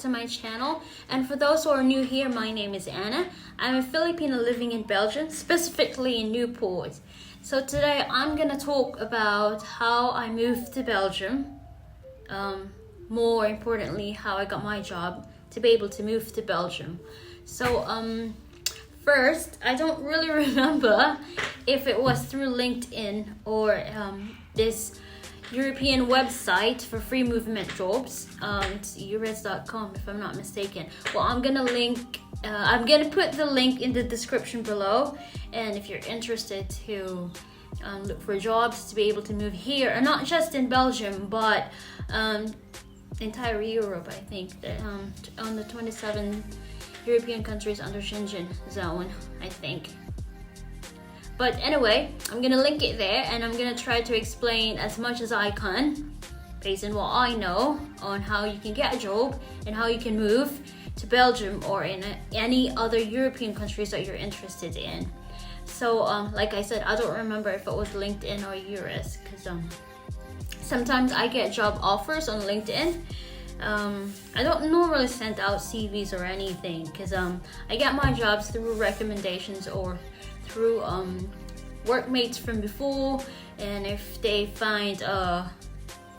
to my channel. And for those who are new here, my name is Anna. I'm a Filipino living in Belgium, specifically in Nieuwpoort. So today I'm gonna talk about how I moved to Belgium. More importantly, how I got my job to be able to move to Belgium. So first, I don't really remember if it was through LinkedIn or this European website for free movement jobs. It's euros.com if I'm not mistaken. Well, I'm gonna put the link in the description below, and if you're interested to look for jobs to be able to move here, and not just in Belgium, but entire Europe, I think, that on the 27 European countries under Schengen zone, I think. But anyway, I'm gonna link it there, and I'm gonna try to explain as much as I can based on what I know on how you can get a job and how you can move to Belgium or in any other European countries that you're interested in. So like I said, I don't remember if it was LinkedIn or Euros, because sometimes I get job offers on LinkedIn. I don't normally send out CVs or anything, because I get my jobs through recommendations or through workmates from before, and if they find a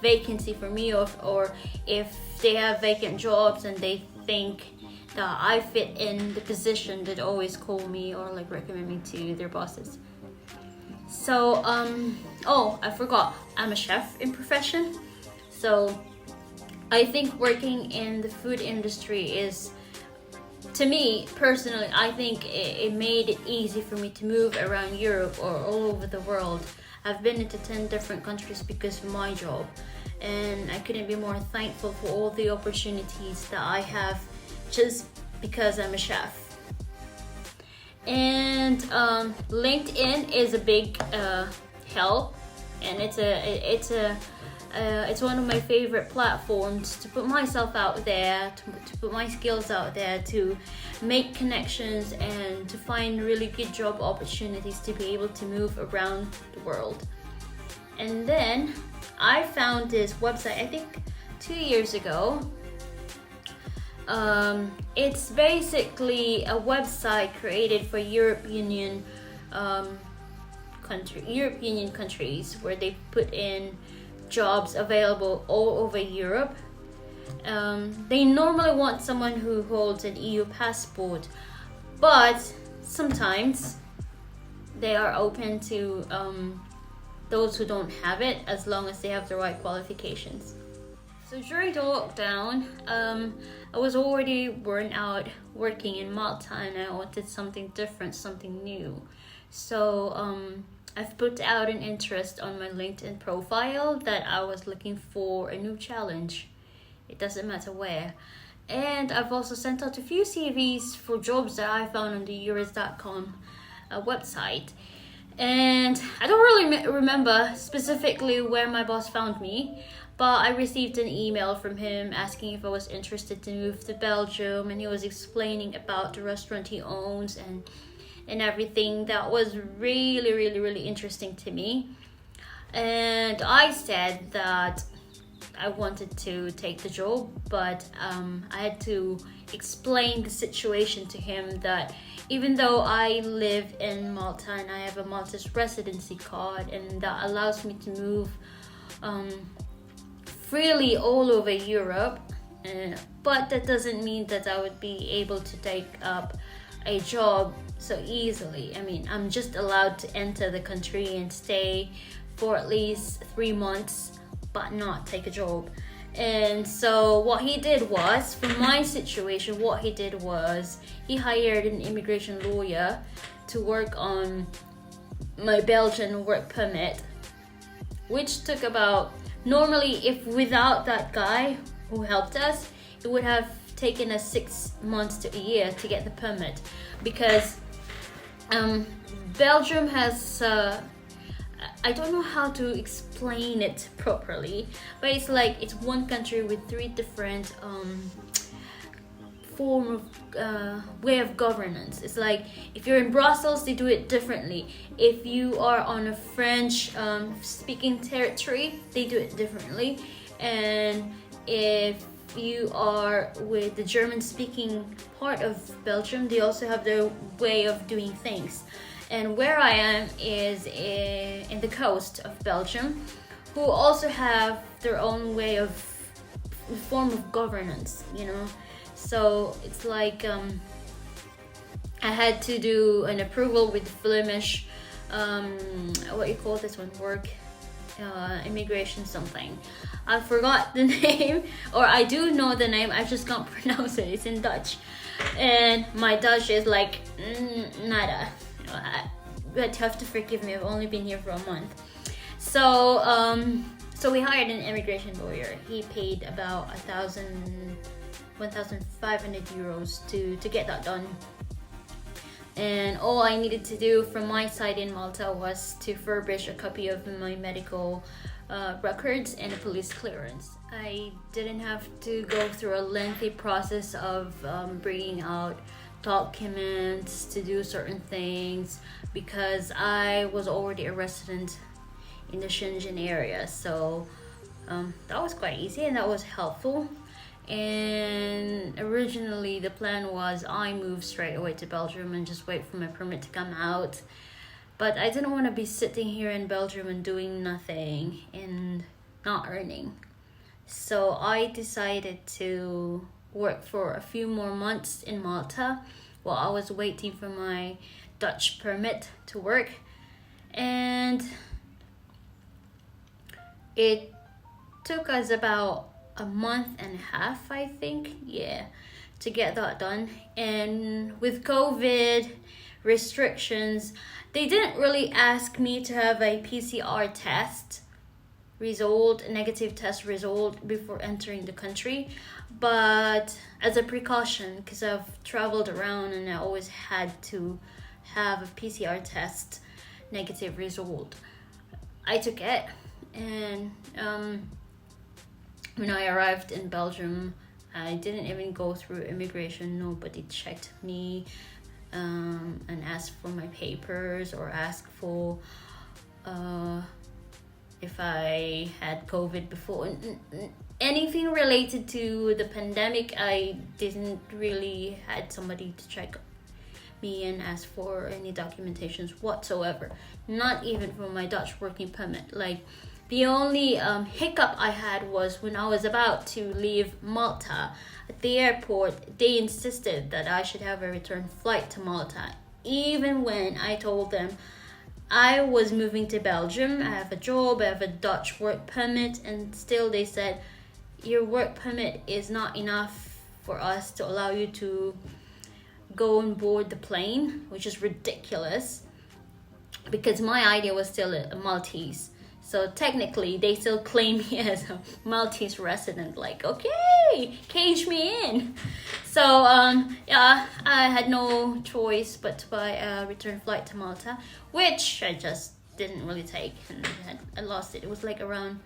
vacancy for me, or if they have vacant jobs and they think that I fit in the position, they'd always call me or like recommend me to their bosses. So oh, I forgot, I'm a chef in profession, so I think working in the food industry is, to me personally, I think it made it easy for me to move around Europe or all over the world. I've been into 10 different countries because of my job, and I couldn't be more thankful for all the opportunities that I have just because I'm a chef. And LinkedIn is a big help, and it's one of my favorite platforms to put myself out there, to put my skills out there, to make connections and to find really good job opportunities to be able to move around the world. And then I found this website, I think 2 years ago. It's basically a website created for European Union countries, where they put in jobs available all over Europe. They normally want someone who holds an EU passport, but sometimes they are open to those who don't have it, as long as they have the right qualifications. So during the lockdown, I was already worn out working in Malta, and I wanted something different, something new. So I've put out an interest on my LinkedIn profile that I was looking for a new challenge. It doesn't matter where. And I've also sent out a few CVs for jobs that I found on the euros.com website. And I don't really remember specifically where my boss found me, but I received an email from him asking if I was interested to move to Belgium, and he was explaining about the restaurant he owns and everything. That was really interesting to me, and I said that I wanted to take the job, but I had to explain the situation to him, that even though I live in Malta and I have a Maltese residency card, and that allows me to move freely all over Europe, but that doesn't mean that I would be able to take up a job so easily. I mean, I'm just allowed to enter the country and stay for at least 3 months, but not take a job. And so what he did was, for my situation, he hired an immigration lawyer to work on my Belgian work permit, which took about, normally if without that guy who helped us, it would have taken us 6 months to a year to get the permit, because Belgium has I don't know how to explain it properly, but it's like it's one country with 3 different form of way of governance. It's like if you're in Brussels, they do it differently. If you are on a French speaking territory, they do it differently. And if you are with the German speaking part of Belgium, they also have their way of doing things. And where I am is in the coast of Belgium, who also have their own way of form of governance, you know. So it's like I had to do an approval with Flemish, what you call this one, work, immigration something. I forgot the name, or I do know the name, I just can't pronounce it. It's in Dutch, and my Dutch is like nada. But you have to forgive me. I've only been here for a month. So so we hired an immigration lawyer. He paid about 1,500 euros to get that done. And all I needed to do from my side in Malta was to furbish a copy of my medical records and a police clearance. I didn't have to go through a lengthy process of bringing out documents to do certain things, because I was already a resident in the Shenzhen area. So that was quite easy and that was helpful. And originally the plan was I move straight away to Belgium and just wait for my permit to come out. But I didn't want to be sitting here in Belgium and doing nothing and not earning. So I decided to work for a few more months in Malta while I was waiting for my Dutch permit to work. And it took us about a month and a half, I think, to get that done. And with COVID restrictions, they didn't really ask me to have a PCR test result, a negative test result, before entering the country. But as a precaution, because I've traveled around and I always had to have a PCR test negative result, I took it. And when I arrived in Belgium, I didn't even go through immigration. Nobody checked me and asked for my papers or asked for if I had COVID before. Anything related to the pandemic, I didn't really had somebody to check me and ask for any documentations whatsoever. Not even for my Dutch working permit. Like, the only hiccup I had was when I was about to leave Malta. At the airport, they insisted that I should have a return flight to Malta, even when I told them I was moving to Belgium, I have a job, I have a Dutch work permit, and still they said, your work permit is not enough for us to allow you to go on board the plane, which is ridiculous, because my ID was still a Maltese. So technically, they still claim me as a Maltese resident. Like, okay, cage me in. So yeah, I had no choice but to buy a return flight to Malta, which I just didn't really take, and I lost it. It was like around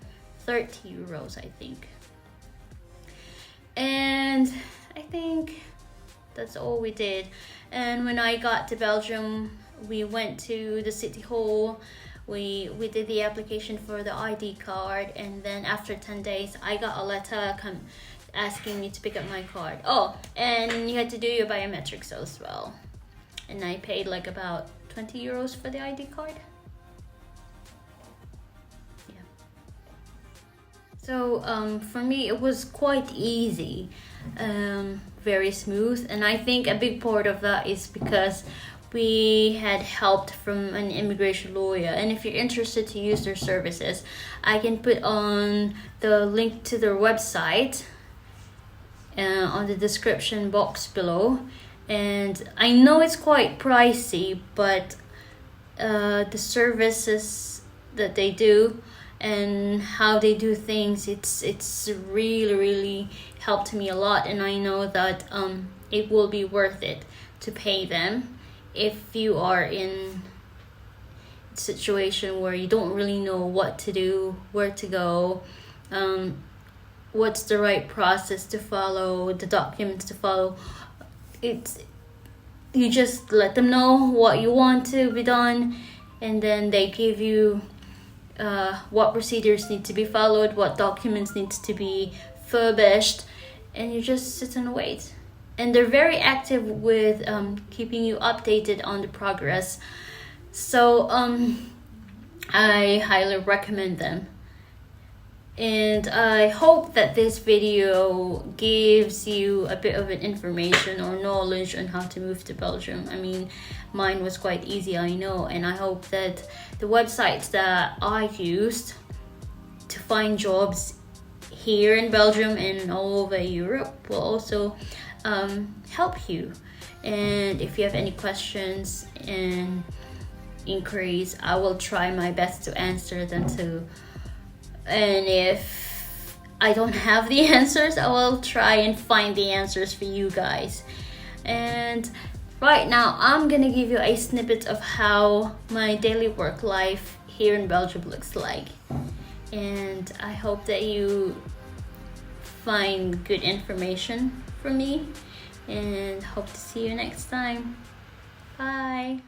30 euros, I think. And I think that's all we did. And when I got to Belgium, we went to the city hall. We did the application for the ID card, and then after 10 days I got a letter asking me to pick up my card. Oh, and you had to do your biometrics as well. And I paid like about 20 euros for the ID card. Yeah. So for me it was quite easy, very smooth, and I think a big part of that is because we had help from an immigration lawyer. And if you're interested to use their services, I can put on the link to their website on the description box below. And I know it's quite pricey, but the services that they do and how they do things, it's really helped me a lot. And I know that it will be worth it to pay them if you are in a situation where you don't really know what to do, where to go, what's the right process to follow, the documents to follow. You just let them know what you want to be done, and then they give you what procedures need to be followed, what documents needs to be furbished, and you just sit and wait. And they're very active with keeping you updated on the progress. So I highly recommend them. And I hope that this video gives you a bit of an information or knowledge on how to move to Belgium. I mean, mine was quite easy, I know, and I hope that the websites that I used to find jobs here in Belgium and all over Europe will also help you. And if you have any questions and inquiries, I will try my best to answer them too. And if I don't have the answers, I will try and find the answers for you guys. And right now, I'm gonna give you a snippet of how my daily work life here in Belgium looks like. And I hope that you find good information from me, and hope to see you next time. Bye.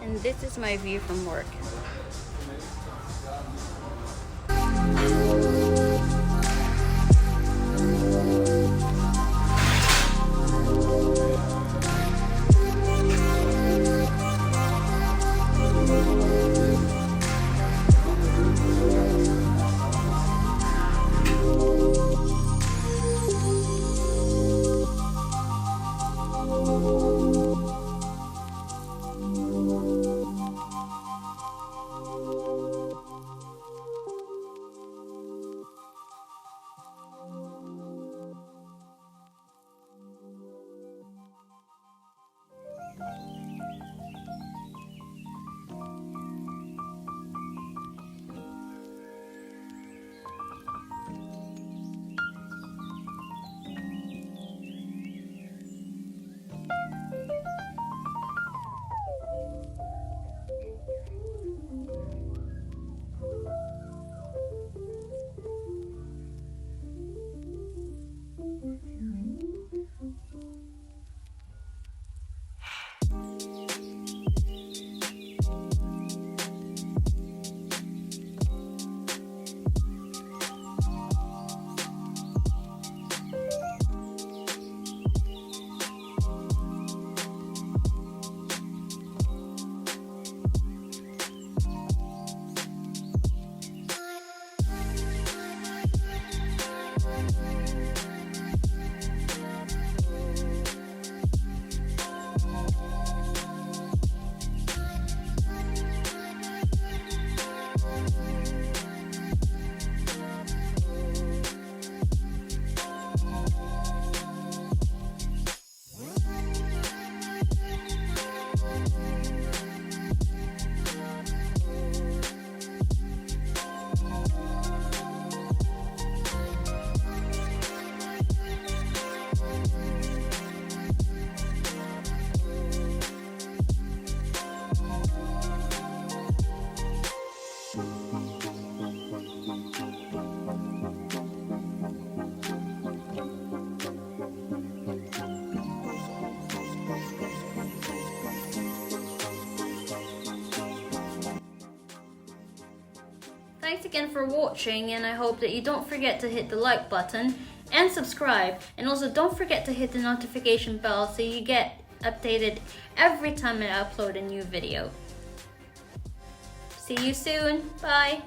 And this is my view from work. Thanks again for watching, and I hope that you don't forget to hit the like button and subscribe, and also don't forget to hit the notification bell so you get updated every time I upload a new video. See you soon. Bye.